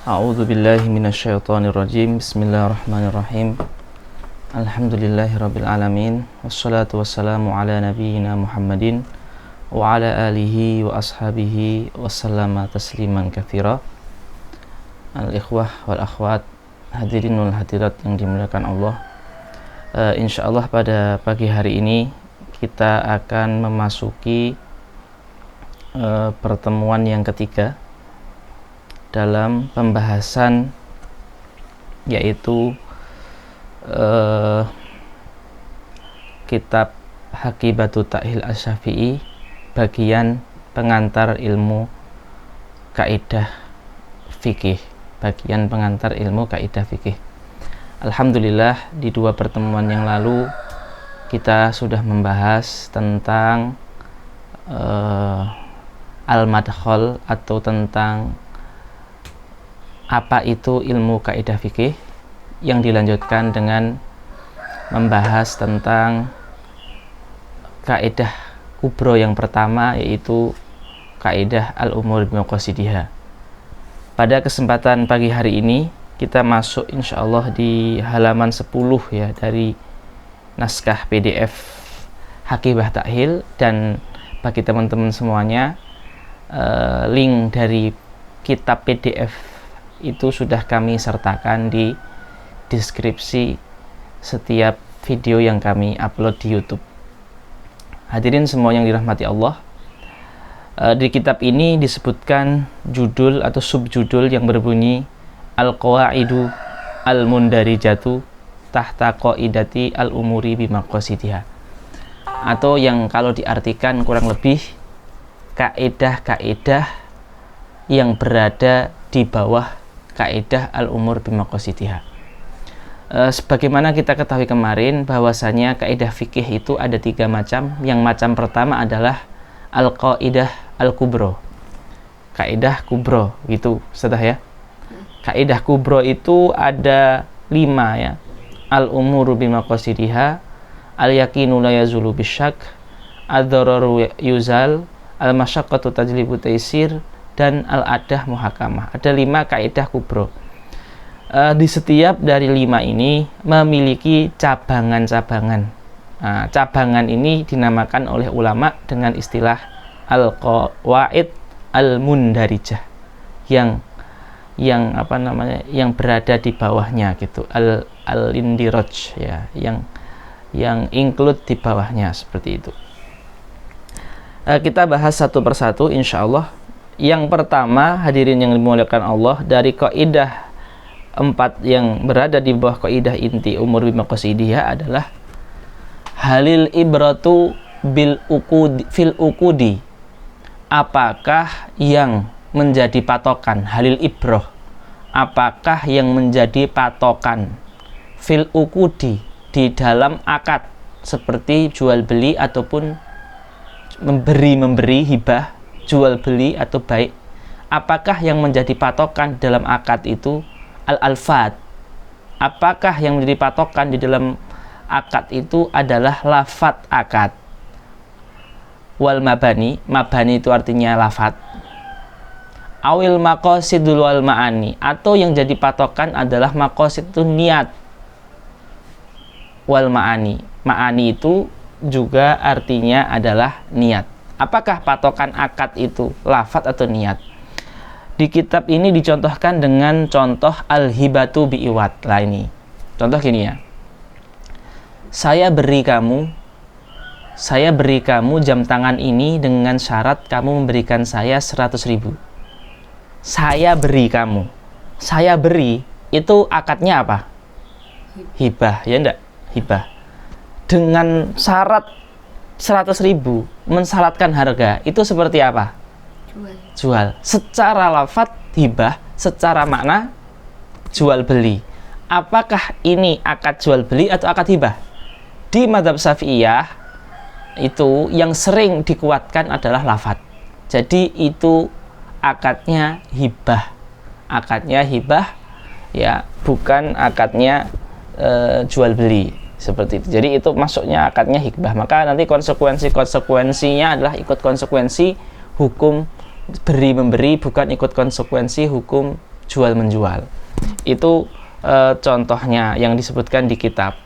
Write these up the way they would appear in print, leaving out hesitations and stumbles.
A'udzu billahi minasyaitonir rajim. Bismillahirrahmanirrahim. Alhamdulillahirabbil alamin. Wassalatu wassalamu ala nabiyyina Muhammadin wa ala alihi wa ashabihi wasallama tasliman katsira. Al-ikhwah wal akhwat, hadirin wal hadirat yang dimuliakan Allah. Insyaallah pada pagi hari ini kita akan memasuki pertemuan yang ketiga dalam pembahasan, yaitu kitab Haqibatu Ta'hil Asy-Syafi'i, bagian pengantar ilmu kaidah fikih, bagian pengantar ilmu kaidah fikih. Alhamdulillah, di dua pertemuan yang lalu kita sudah membahas tentang al-madkhal, atau tentang apa itu ilmu kaidah fikih, yang dilanjutkan dengan membahas tentang kaidah kubro yang pertama, yaitu kaidah al-umur bimaqasidiha. Pada kesempatan pagi hari ini kita masuk insyaallah di halaman 10 ya dari naskah PDF Haqibah Ta'hil, dan bagi teman-teman semuanya link dari kitab PDF itu sudah kami sertakan di deskripsi setiap video yang kami upload di YouTube. Hadirin semua yang dirahmati Allah, di kitab ini disebutkan judul atau subjudul yang berbunyi Al-Qawaidu Al-Mundarijatu Tahta Qaidati Al-Umuri Bimaqasidiha, atau yang kalau diartikan kurang lebih kaidah-kaidah yang berada di bawah kaidah al-umur bimaqasidiha. Sebagaimana kita ketahui kemarin bahwasanya kaidah fikih itu ada 3 macam. Yang macam pertama adalah al-qaidah al-kubro, kaidah kubro gitu, Ustazah ya. Kaidah kubro itu ada 5 ya. Al-umuru bimaqasidiha, al-yaqinu la yazulu bisyak, ad-dararu yuzal, al-masyaqqatu tajlibu taysir, dan al-adah muhakamah. Ada 5 kaidah kubro. Di setiap dari 5 ini memiliki cabangan-cabangan. Cabangan ini dinamakan oleh ulama dengan istilah al-qawaid al-mundarijah, yang berada di bawahnya gitu, al-indiraj ya, yang include di bawahnya, seperti itu. Kita bahas satu persatu insyaallah. Yang pertama, hadirin yang dimuliakan Allah, dari kaidah 4 yang berada di bawah kaidah inti umur bimaqasidiha adalah halil ibratu bil uqudi fil uqudi. Apakah yang menjadi patokan, halil ibroh, apakah yang menjadi patokan fil uqudi, di dalam akad, seperti jual beli ataupun memberi hibah, jual beli atau baik. Apakah yang menjadi patokan dalam akad itu al-alfad? Apakah yang menjadi patokan di dalam akad itu adalah lafad akad? Wal mabani, mabani itu artinya lafad. Awil maqasidul wal ma'ani, atau yang jadi patokan adalah maqasid itu niat. Wal ma'ani, ma'ani itu juga artinya adalah niat. Apakah patokan akad itu lafadz atau niat? Di kitab ini dicontohkan dengan contoh al-hibatu bi'iwat. Lah ini contoh gini ya. Saya beri kamu jam tangan ini dengan syarat kamu memberikan saya 100.000. Saya beri kamu. Saya beri itu akadnya apa? Hibah, ya enggak? Hibah. Dengan syarat 100.000, mensyaratkan harga, itu seperti apa? Jual. Secara lafadz hibah, secara makna jual beli. Apakah ini akad jual beli atau akad hibah? Di mazhab Syafi'iyah itu yang sering dikuatkan adalah lafadz. Jadi itu akadnya hibah. Akadnya hibah ya, bukan akadnya jual beli. Seperti itu. Jadi itu masuknya akadnya hibah. Maka nanti konsekuensinya adalah ikut konsekuensi hukum beri memberi, bukan ikut konsekuensi hukum jual menjual. Itu contohnya yang disebutkan di kitab.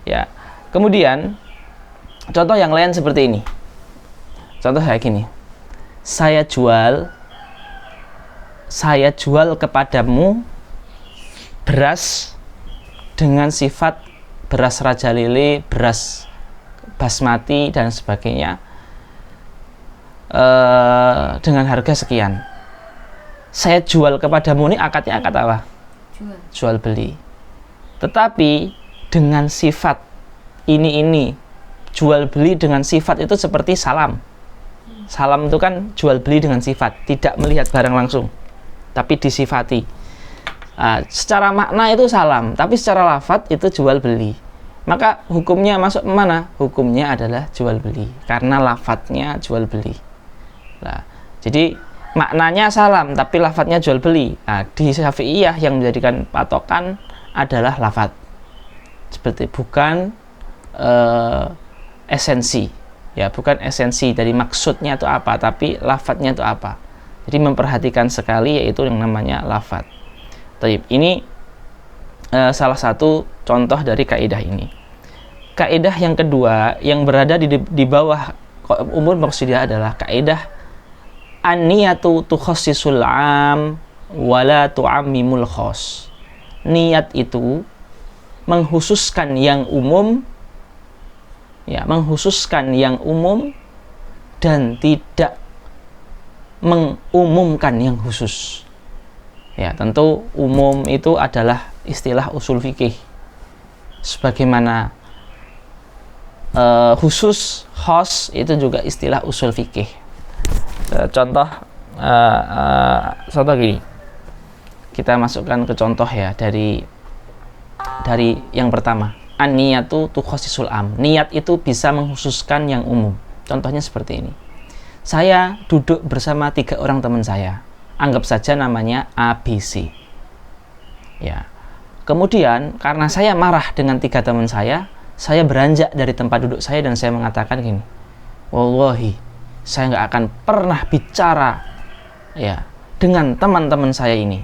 Ya. Kemudian contoh yang lain seperti ini. Contoh kayak gini. Saya jual kepadamu beras dengan sifat beras Raja Lele, beras basmati dan sebagainya, dengan harga sekian. Saya jual kepadamu, ini akadnya akad apa? Jual beli. Tetapi dengan sifat ini jual beli dengan sifat itu seperti salam. Salam itu kan jual beli dengan sifat, tidak melihat barang langsung, tapi disifati. Secara makna itu salam, tapi secara lafadz itu jual beli. Maka hukumnya masuk mana? Hukumnya adalah jual beli, karena lafadznya jual beli. Nah, jadi maknanya salam, tapi lafadznya jual beli. Nah, di Syafi'iyah yang menjadikan patokan adalah lafadz. Seperti bukan esensi, ya, bukan esensi dari maksudnya itu apa, tapi lafadznya itu apa. Jadi memperhatikan sekali, yaitu yang namanya lafadz. Ini salah satu contoh dari kaidah ini. Kaidah yang kedua yang berada di bawah umur maqsudiah adalah kaidah an-niyatu tukhassisul 'am wala tu'ammimul khas. Niat itu menghususkan yang umum, ya, menghususkan yang umum dan tidak mengumumkan yang khusus. Ya, tentu umum itu adalah istilah usul fikih. Sebagaimana khusus, khas itu juga istilah usul fikih. Contoh gini. Kita masukkan ke contoh ya dari yang pertama. An-niyatu tukhassisul am. Niat itu bisa mengkhususkan yang umum. Contohnya seperti ini. Saya duduk bersama 3 orang teman saya. Anggap saja namanya ABC. Ya. Kemudian karena saya marah dengan 3 teman saya beranjak dari tempat duduk saya dan saya mengatakan gini, wallahi, saya nggak akan pernah bicara, ya, dengan teman-teman saya ini.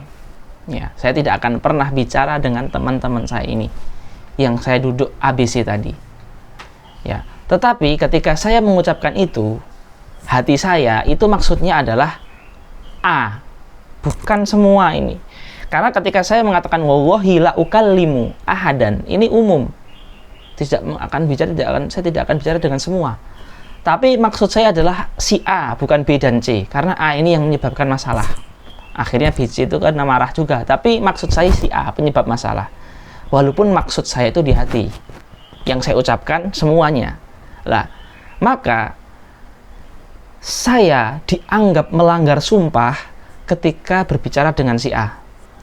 Ya, saya tidak akan pernah bicara dengan teman-teman saya ini yang saya duduk ABC tadi. Ya, tetapi ketika saya mengucapkan itu, hati saya itu maksudnya adalah A, bukan semua ini. Karena ketika saya mengatakan wallahi la ukallimu ahadan, ini umum. Saya tidak akan bicara dengan semua. Tapi maksud saya adalah si A, bukan B dan C, karena A ini yang menyebabkan masalah. Akhirnya B, C itu kan marah juga, tapi maksud saya si A penyebab masalah. Walaupun maksud saya itu di hati, yang saya ucapkan semuanya. Lah, maka saya dianggap melanggar sumpah ketika berbicara dengan si A.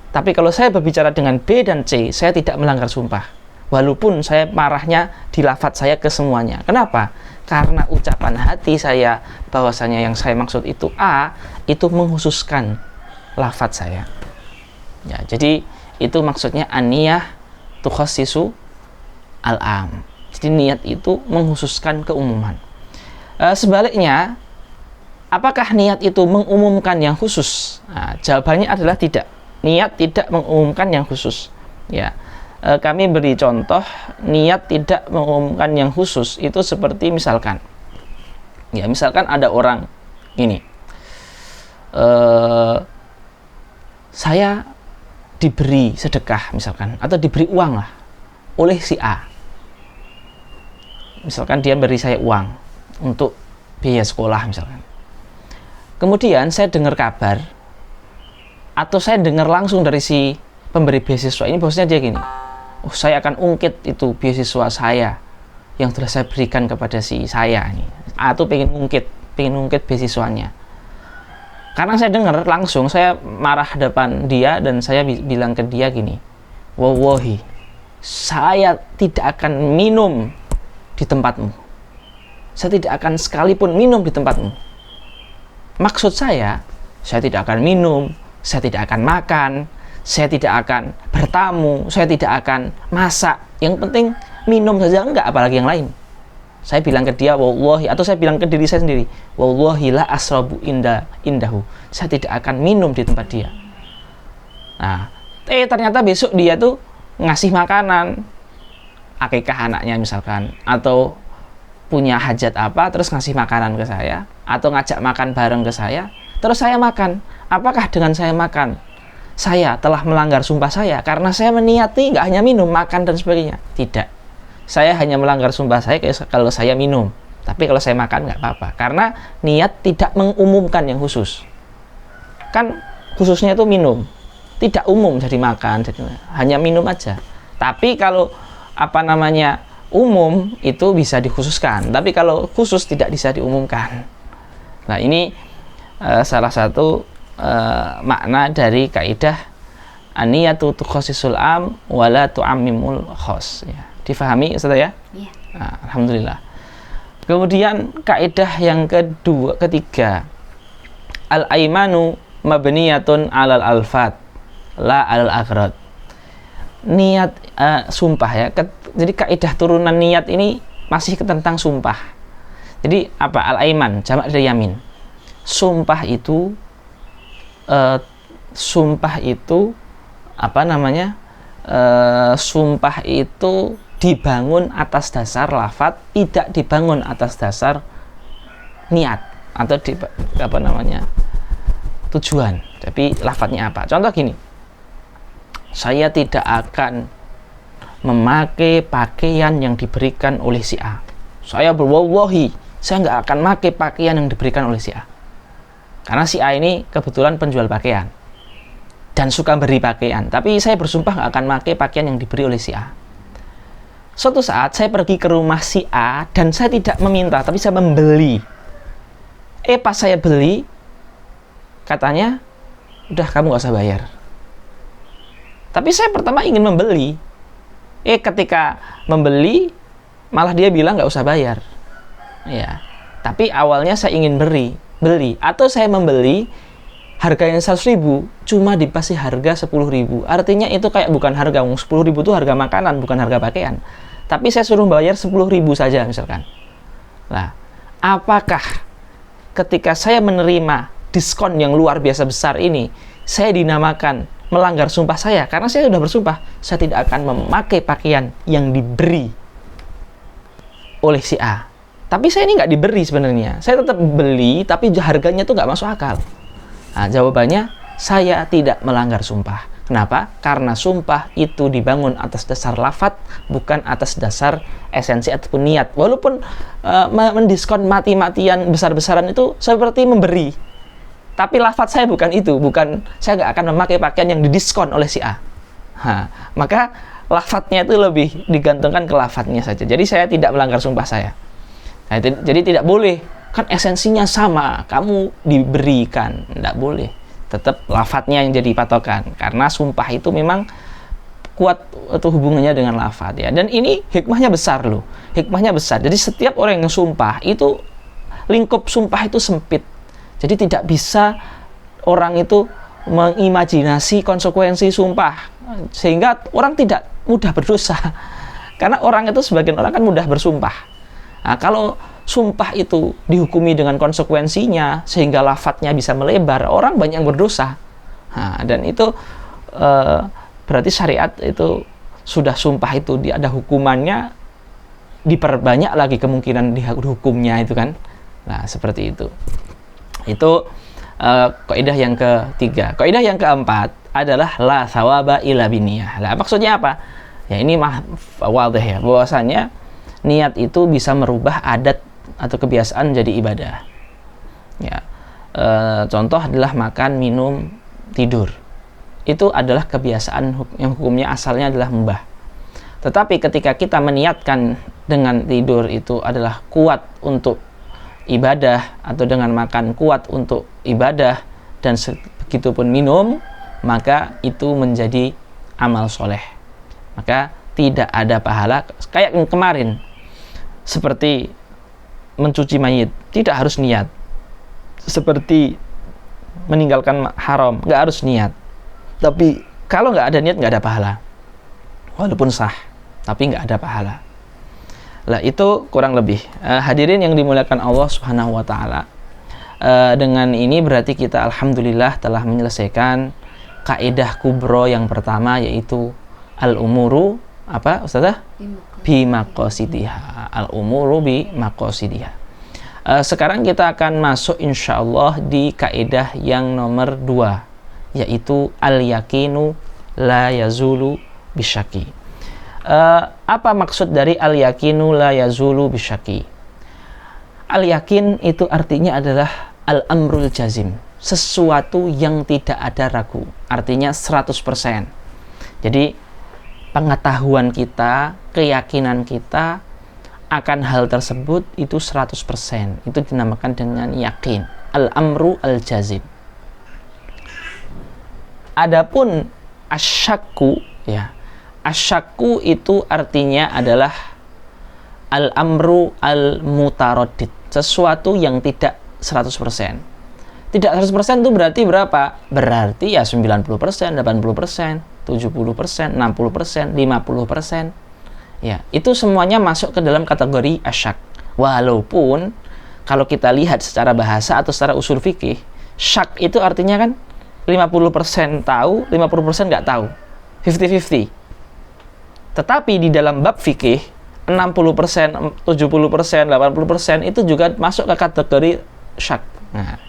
Tapi kalau saya berbicara dengan B dan C, saya tidak melanggar sumpah. Walaupun saya marahnya di lafadz saya ke semuanya. Kenapa? Karena ucapan hati saya bahwasanya yang saya maksud itu A, itu menghususkan lafadz saya. Ya, jadi itu maksudnya an-niyah tukhassisu al-am. Jadi niat itu menghususkan keumuman. Sebaliknya, apakah niat itu mengumumkan yang khusus? Nah, jawabannya adalah tidak. Niat tidak mengumumkan yang khusus. Ya. Kami beri contoh niat tidak mengumumkan yang khusus itu seperti misalkan, ya, misalkan ada orang ini, saya diberi sedekah misalkan, atau diberi uang lah oleh si A. Misalkan dia beri saya uang untuk biaya sekolah misalkan. Kemudian saya dengar kabar atau saya dengar langsung dari si pemberi beasiswa ini, bosnya dia gini, oh, saya akan ungkit itu beasiswa saya yang telah saya berikan kepada si saya ini. Atau pengen ungkit beasiswanya. Karena saya dengar langsung, saya marah depan dia dan saya bilang ke dia gini, wallahi, saya tidak akan minum di tempatmu. Saya tidak akan sekalipun minum di tempatmu. Maksud saya tidak akan minum, saya tidak akan makan, saya tidak akan bertamu, saya tidak akan masak. Yang penting minum saja, enggak, apalagi yang lain. Saya bilang ke dia, wallahi, atau saya bilang ke diri saya sendiri, wallahi la asrabu indahu. Saya tidak akan minum di tempat dia. Nah, ternyata besok dia tuh ngasih makanan akikah anaknya misalkan, atau punya hajat apa terus ngasih makanan ke saya, atau ngajak makan bareng ke saya, terus saya makan. Apakah dengan saya makan saya telah melanggar sumpah saya karena saya meniati nggak hanya minum, makan dan sebagainya? Tidak. Saya hanya melanggar sumpah saya kalau saya minum, tapi kalau saya makan nggak apa-apa, karena niat tidak mengumumkan yang khusus. Kan khususnya itu minum, tidak umum jadi makan, jadi hanya minum aja. Tapi kalau umum itu bisa dikhususkan, tapi kalau khusus tidak bisa diumumkan. Nah, ini salah satu makna dari kaidah an-niyatu tukhasisul am wala tu'ammimul khas, ya. Difahami Ustaz ya? Iya. Nah, alhamdulillah. Kemudian kaidah yang ketiga, al-aimanu mabniyatun 'alal alfat la 'alal aghrad. Niat sumpah ya. Jadi kaidah turunan niat ini masih tentang sumpah. Jadi apa? Al-aiman jamak dari yamin. Sumpah itu sumpah itu dibangun atas dasar lafadz, tidak dibangun atas dasar niat atau tujuan. Tapi lafadznya apa? Contoh gini, saya tidak akan memakai pakaian yang diberikan oleh si A. Saya berwallahi, saya nggak akan memakai pakaian yang diberikan oleh si A. Karena si A ini kebetulan penjual pakaian dan suka beri pakaian. Tapi saya bersumpah nggak akan memakai pakaian yang diberi oleh si A. Suatu saat saya pergi ke rumah si A dan saya tidak meminta, tapi saya membeli. Pas saya beli, katanya, udah kamu nggak usah bayar. Tapi saya pertama ingin membeli. Ketika membeli, malah dia bilang nggak usah bayar. Ya, tapi awalnya saya ingin beli. Atau saya membeli, harganya 100.000, cuma dikasih harga 10.000. Artinya itu kayak bukan harga, 10.000 itu harga makanan, bukan harga pakaian. Tapi saya suruh bayar 10.000 saja misalkan. Nah, apakah ketika saya menerima diskon yang luar biasa besar ini, saya dinamakan melanggar sumpah saya? Karena saya sudah bersumpah, saya tidak akan memakai pakaian yang diberi oleh si A. Tapi saya ini nggak diberi sebenarnya. Saya tetap beli, tapi harganya tuh nggak masuk akal. Nah, jawabannya, saya tidak melanggar sumpah. Kenapa? Karena sumpah itu dibangun atas dasar lafadz, bukan atas dasar esensi ataupun niat. Walaupun mendiskon mati-matian besar-besaran itu seperti memberi, tapi lafadz saya bukan itu, saya nggak akan memakai pakaian yang didiskon oleh si A. Maka lafadznya itu lebih digantungkan ke lafadznya saja. Jadi saya tidak melanggar sumpah saya. Nah, jadi tidak boleh, kan esensinya sama, kamu diberikan, tidak boleh. Tetap lafadznya yang jadi patokan, karena sumpah itu memang kuat atau hubungannya dengan lafadz, ya. Dan ini hikmahnya besar loh, hikmahnya besar. Jadi setiap orang yang sumpah itu, lingkup sumpah itu sempit. Jadi tidak bisa orang itu mengimajinasi konsekuensi sumpah, sehingga orang tidak mudah berdosa. Karena orang itu, sebagian orang kan mudah bersumpah. Nah, kalau sumpah itu dihukumi dengan konsekuensinya sehingga lafadznya bisa melebar, orang banyak yang berdosa. Dan itu berarti syariat itu sudah sumpah itu ada hukumannya, diperbanyak lagi kemungkinan dihukumnya itu kan. Nah, seperti itu. Itu kaidah yang ketiga. Kaidah yang keempat adalah la thawaba illa binniyah. Nah, maksudnya apa? Ya, ini wadih ya, bahwasanya niat itu bisa merubah adat atau kebiasaan jadi ibadah. Ya, contoh adalah makan, minum, tidur. Itu adalah kebiasaan yang hukumnya asalnya adalah mubah. Tetapi ketika kita meniatkan dengan tidur itu adalah kuat untuk ibadah, atau dengan makan kuat untuk ibadah, dan begitupun minum, maka itu menjadi amal soleh. Maka tidak ada pahala. Kayak yang kemarin, seperti mencuci mayit, tidak harus niat. Seperti meninggalkan haram, nggak harus niat. Tapi kalau nggak ada niat, nggak ada pahala. Walaupun sah, tapi nggak ada pahala. Lah, itu kurang lebih. Hadirin yang dimuliakan Allah Subhanahu wa Ta'ala, dengan ini berarti kita alhamdulillah telah menyelesaikan kaidah kubro yang pertama, yaitu al-umuru apa Ustazah? Bimaqasidiha. Al-umuru bimaqasidiha. Sekarang kita akan masuk insyaallah di kaidah yang nomor 2, yaitu al-yakinu la yazulu bisyaki. Apa maksud dari al-yakinu la yazulu bisyaki? Al-yakin itu artinya adalah al-amrul jazim, sesuatu yang tidak ada ragu, artinya 100%. Jadi pengetahuan kita, keyakinan kita akan hal tersebut itu 100%. Itu dinamakan dengan yakin, al-amru al-jazim. Adapun asyakku, ya, asyakku itu artinya adalah al-amru al-mutaraddid, sesuatu yang tidak 100%. Tidak 100% itu berarti berapa? Berarti ya 90%, 80%, 70%, 60%, 50%. Ya, itu semuanya masuk ke dalam kategori asyak. Walaupun kalau kita lihat secara bahasa atau secara usul fikih, syak itu artinya kan 50% tahu, 50% nggak tahu. 50-50. Tetapi di dalam bab fikih 60%, 70%, 80% itu juga masuk ke kategori syak. Nah,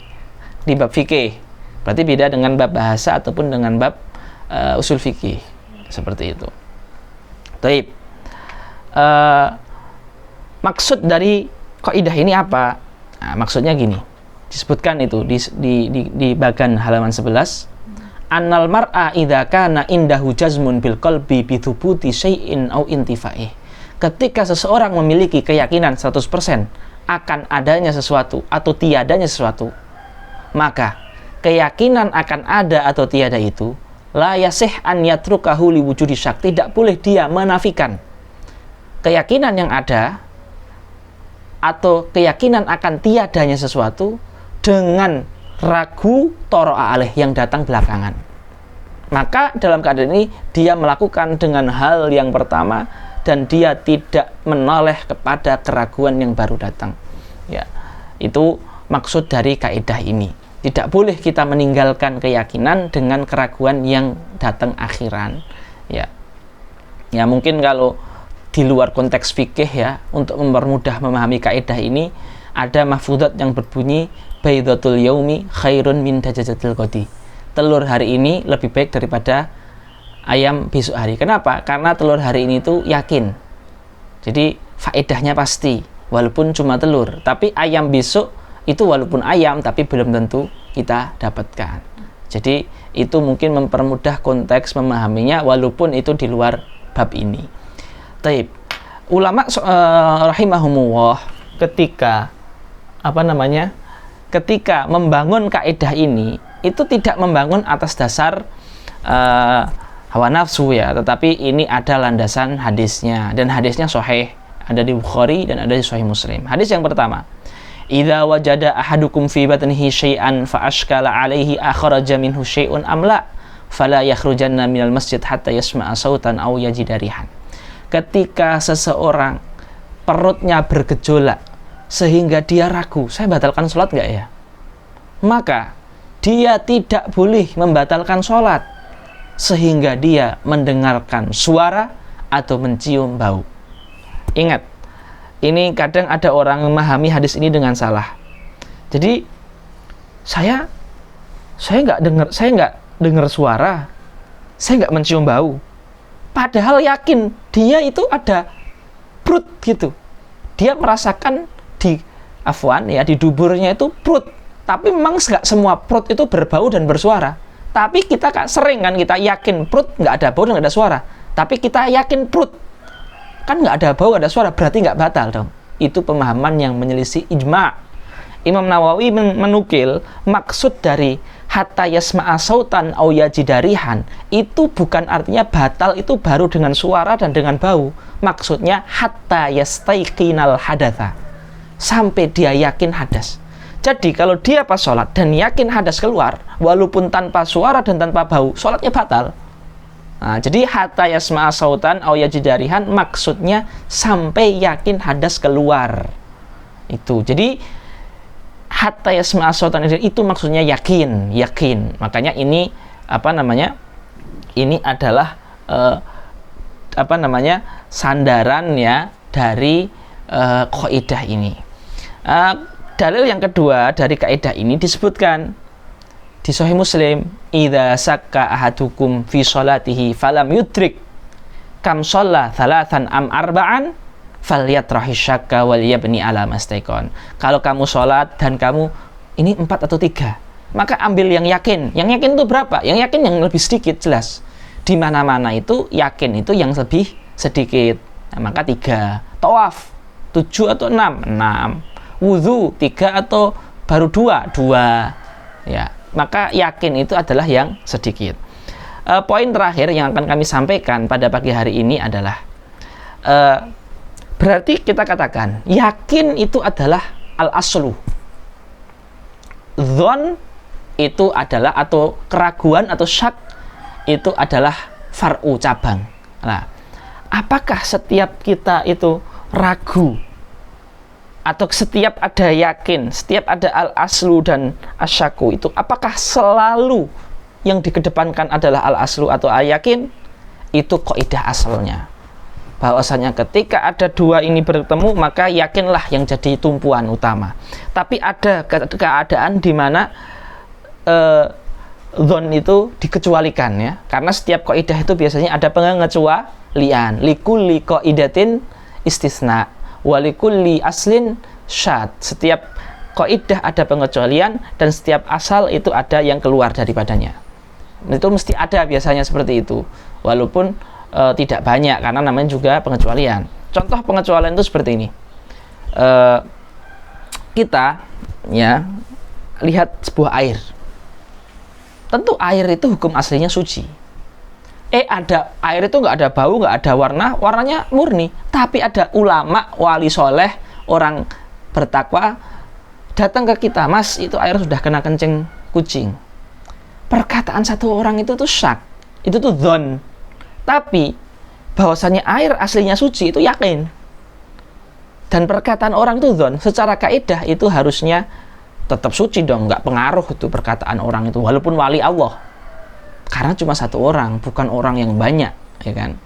di bab fikih. Berarti beda dengan bab bahasa ataupun dengan bab usul fikih. Seperti itu. Taib. Maksud dari kaidah ini apa? Nah, maksudnya gini. Disebutkan itu di bagian halaman 11. Annal mar'a idza kana indahu jazmun bil qalbi bi thubuti syai'in au intifa'ih. Ketika seseorang memiliki keyakinan 100% akan adanya sesuatu atau tiadanya sesuatu, maka keyakinan akan ada atau tiada itu la yasih an yatrukahu li wujudi syak, tidak boleh dia menafikan keyakinan yang ada atau keyakinan akan tiadanya sesuatu dengan ragu toro'a alaih yang datang belakangan. Maka dalam keadaan ini dia melakukan dengan hal yang pertama dan dia tidak menoleh kepada keraguan yang baru datang. Ya, itu maksud dari kaidah ini. Tidak boleh kita meninggalkan keyakinan dengan keraguan yang datang akhiran. Ya, ya mungkin kalau di luar konteks fikih ya, untuk mempermudah memahami kaidah ini, ada mahfudzat yang berbunyi baidatul yaumi khairun min dajajatil ghadi. Telur hari ini lebih baik daripada ayam besok hari. Kenapa? Karena telur hari ini itu yakin. Jadi faedahnya pasti, walaupun cuma telur. Tapi ayam besok itu walaupun ayam, tapi belum tentu kita dapatkan. Jadi itu mungkin mempermudah konteks memahaminya, walaupun itu di luar bab ini. Taib. Ulama rahimahumullah ketika ketika membangun kaidah ini itu tidak membangun atas dasar hawa nafsu ya, tetapi ini ada landasan hadisnya, dan hadisnya sahih, ada di Bukhari dan ada di Sahih Muslim. Hadis yang pertama, idza wajada ahadukum fi batnihi syai'an fa ashkala alaihi akhraja minhu syai'un am la fala yakhrujanna minal masjid hatta yasma'a sautan aw yajida rihan. Ketika seseorang perutnya bergejolak sehingga dia ragu, saya batalkan sholat nggak ya? Maka dia tidak boleh membatalkan sholat sehingga dia mendengarkan suara atau mencium bau. Ingat, ini kadang ada orang memahami hadis ini dengan salah. Jadi saya nggak dengar suara, saya nggak mencium bau. Padahal yakin dia itu ada perut gitu. Dia merasakan di duburnya itu perut. Tapi memang nggak semua perut itu berbau dan bersuara. Tapi kita sering kan kita yakin perut nggak ada bau dan nggak ada suara. Tapi kita yakin perut kan nggak ada bau, nggak ada suara, berarti nggak batal dong. Itu pemahaman yang menyelisih ijma'. Imam Nawawi menukil maksud dari hatta yasma'a sautan au yajidarihan itu bukan artinya batal itu baru dengan suara dan dengan bau. Maksudnya hatta yastaiqinal hadatha, sampai dia yakin hadas. Jadi kalau dia pas sholat dan yakin hadas keluar, walaupun tanpa suara dan tanpa bau, sholatnya batal. Nah, jadi hatta yasma'a sautan au yajidarihan maksudnya sampai yakin hadas keluar. Itu. Jadi hatta yasma'a sautan itu maksudnya yakin. Makanya ini ini adalah sandaran ya dari kaidah ini. Dalil yang kedua dari kaidah ini disebutkan di Sahih Muslim, idza sakka ahadukum fi sholatihi falam yudrik kam shalla thalathan am arba'an falyatrahi syakka wal yabni ala mastaiqon. Kalau kamu sholat dan kamu ini 4 atau 3, maka ambil yang yakin. Yang yakin itu berapa? Yang yakin yang lebih sedikit, jelas. Di mana-mana itu yakin itu yang lebih sedikit. Nah, maka 3. Tawaf 7 atau 6? 6. Wudhu 3 atau baru 2? 2. Ya, maka yakin itu adalah yang sedikit. Poin terakhir yang akan kami sampaikan pada pagi hari ini adalah berarti kita katakan yakin itu adalah al-aslu. Dzon itu adalah, atau keraguan atau syak itu adalah far'u, cabang. Nah, apakah setiap kita itu ragu, atau setiap ada yakin, setiap ada al-aslu dan asyaku itu, apakah selalu yang dikedepankan adalah al-aslu atau al-yakin? Itu kaidah asalnya, bahwasanya ketika ada dua ini bertemu, maka yakinlah yang jadi tumpuan utama. Tapi ada keadaan di mana dzon itu dikecualikan ya, karena setiap kaidah itu biasanya ada pengecualian. Likulli qaidatin istisna wa likulli aslin syad. Setiap kaidah ada pengecualian dan setiap asal itu ada yang keluar daripadanya. Itu mesti ada biasanya seperti itu, walaupun tidak banyak, karena namanya juga pengecualian. Contoh pengecualian itu seperti ini. Kita ya lihat sebuah air. Tentu air itu hukum aslinya suci. Ada air itu nggak ada bau, nggak ada warnanya murni. Tapi ada ulama, wali soleh, orang bertakwa datang ke kita, Mas, itu air sudah kena kencing kucing. Perkataan satu orang itu tuh syak, itu tuh dzon. Tapi bahwasanya air aslinya suci itu yakin. Dan perkataan orang itu dzon, secara kaidah itu harusnya tetap suci dong, nggak pengaruh itu perkataan orang itu, walaupun wali Allah, karena cuma satu orang, bukan orang yang banyak, ya kan.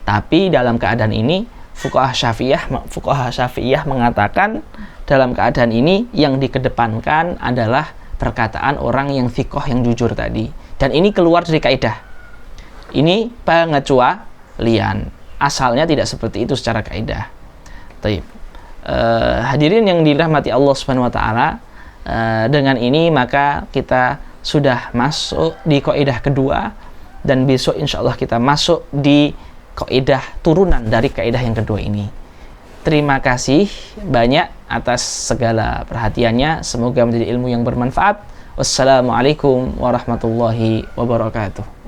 Tapi dalam keadaan ini fuqaha Syafi'iyah mengatakan dalam keadaan ini yang dikedepankan adalah perkataan orang yang thiqah, yang jujur tadi, dan ini keluar dari kaidah. Ini pengecualian, asalnya tidak seperti itu secara kaidah. Taib. Hadirin yang dirahmati Allah Subhanahu wa taala, dengan ini maka kita sudah masuk di kaidah kedua, dan besok insyaallah kita masuk di kaidah turunan dari kaidah yang kedua ini. Terima kasih banyak atas segala perhatiannya, semoga menjadi ilmu yang bermanfaat. Wassalamualaikum warahmatullahi wabarakatuh.